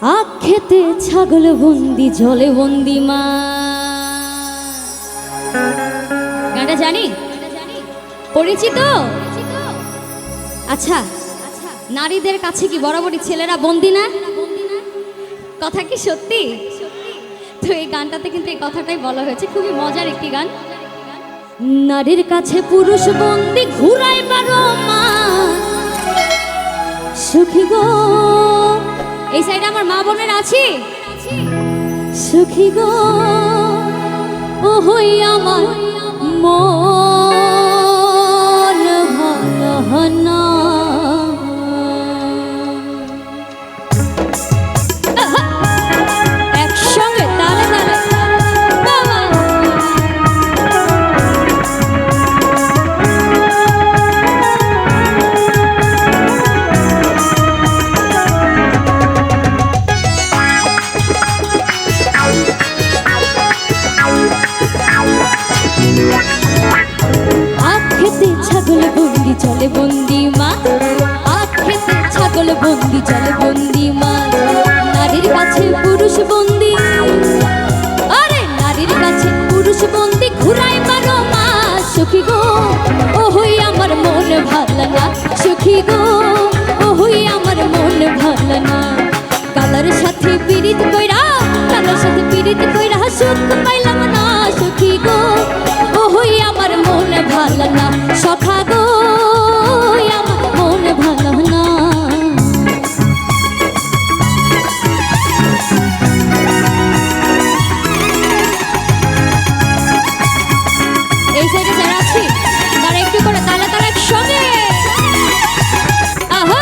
আখেতে ছাগল বন্দি জলে বন্দি মা। গানটা জানি, পরিচিত? আচ্ছা, নারীদের কাছে কি বরাবরই ছেলেরা বন্দি না? কথা কি সত্যি? তো এই গানটাতে কিন্তু এই কথাটাই বলা হয়েছে, খুবই মজার একটি গান। নারীর কাছে পুরুষ বন্দি ঘুরাই বারো মা সুখী গো। এই সাইডে আমার মা বোনের আছি, সুখী গো ও হই আমার মন ভালো না। একসঙ্গে তালে তালে চলে বন্দি মা, আখেতে ছাগল বন্দি চলে বন্দি মা। নারীর কাছে পুরুষ বন্দি, আরে নারীর কাছে পুরুষ বন্দি ঘুরাই মারো মা সুখী গো ও হই আমার মন ভালো না। সুখী গো ও হই আমার মন ভালো না। কালার সাথে পীড়িত কইরা, কালার সাথে পীড়িত কইরা সুখ পাইলাম না। সুখী গো ও হই আমার মন ভালো না। সখা গো আমার মন ভালো না। এই সাইডে যারা আছি তারা একটু করে তালা তালা একসঙ্গে আহা।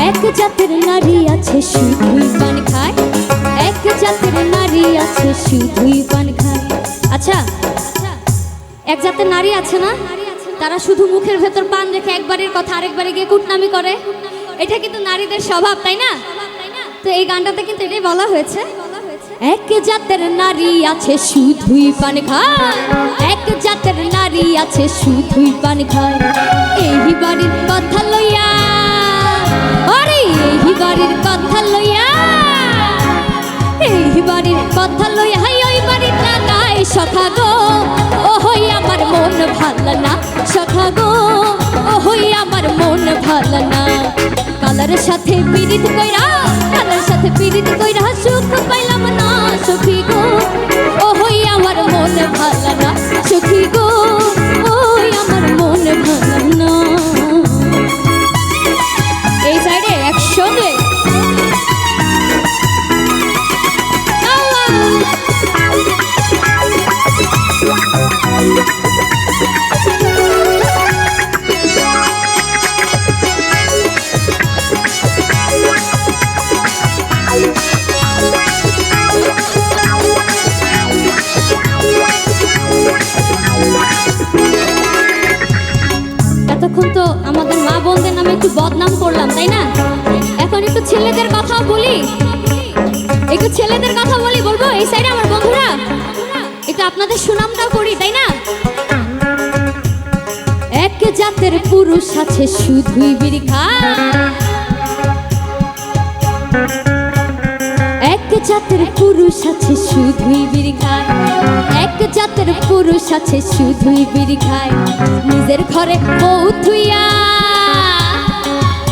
এক জাতের নারী আছে শুধুই পান খায়, এক জাতের নারী আছে শুধুই পান খায়। আচ্ছা, এক জাতের নারী আছে না, তারা শুধু মুখের ভেতর পান রেখে একবারের কথা আরেকবারে গিয়ে কুটনামি করে। এটা কিন্তু নারীদের স্বভাব, তাই না? তো এই গানটাতে কিন্তু এটাই বলা হয়েছে, এক জাতের নারী আছে শুধুই পান খায়, এক জাতের নারী আছে শুধুই পান খায়। এই বাড়ির কথা লইয়া, আরে এই বাড়ির কথা লইয়া, এই বাড়ির কথা লইয়া হাই ওই বাড়ির লাগাই। সখা গো ও হই আমার মন ভালো না। সখা গো ও হই আমার মন ভালো না। কালার সাথে পীড়িত কইরা, কালার সাথে পীড়িত কইরা সুখ পাইলাম না। সুখী গো ও হই আমার মন ভালো না। সুখী গো ও আমার মন ভালো না। এই সাইডে একসঙ্গে এতক্ষণ তো আমাদের মা বোনদের নামে একটু বদনাম করলাম, তাই না? এখন একটু ছেলেদের কথা বলি, একটু ছেলেদের কথা বলি। বলবো এই সাইডে আমার বন্ধুরা একটু আপনাদের সুনামটাও করি, তাই না? এক জাতের পুরুষ আছে শুধুই বিড়ি খায়, এক জাতের পুরুষ আছে শুধুই বিড়ি খায়, এক জাতের পুরুষ আছে শুধুই বিড়ি খায়। নিজের ঘরে বউ থুইয়া,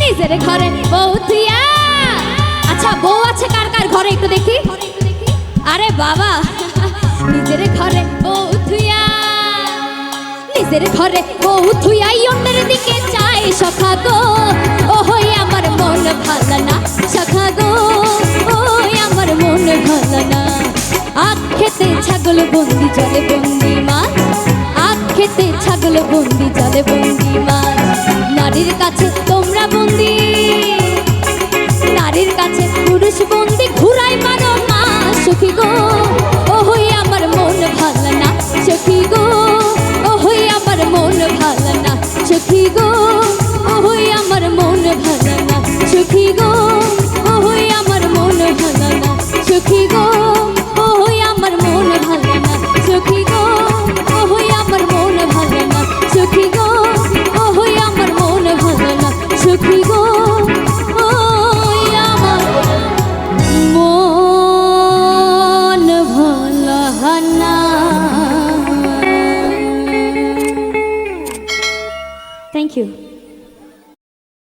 নিজের ঘরে বউ থুইয়া। আচ্ছা, বউ আছে কার কার ঘরে একটু দেখি? আরে বাবা, নিজের ঘরে বউ থুইয়া, নিজের ঘরে বউ থুইয়া অন্যের দিকে চাই। সখা গো ও হই আমার মন ভালো না। সখা গো ও আমার মন ভালো না। আখেতে ছাগল বন্দি জলে বন্দি মাছ, আখেতে ছাগল বন্দি জলে বন্দি মাছ। নারীর কাছে তোমরা বন্দি, নারীর কাছে পুরুষ বন্দি ঘুরাই মারো মা। সুখী গো ও হই আমার মন ভালো না। সুখী গো ও হই আমার মন ভালো না। সুখী গো ও হই আমার মন ভালো না। সুখী গো ও হই আমার মন ভালো না। সুখী গো ও হই আমার মন ভালো না। সুখী গো থ্যাংক ইউ।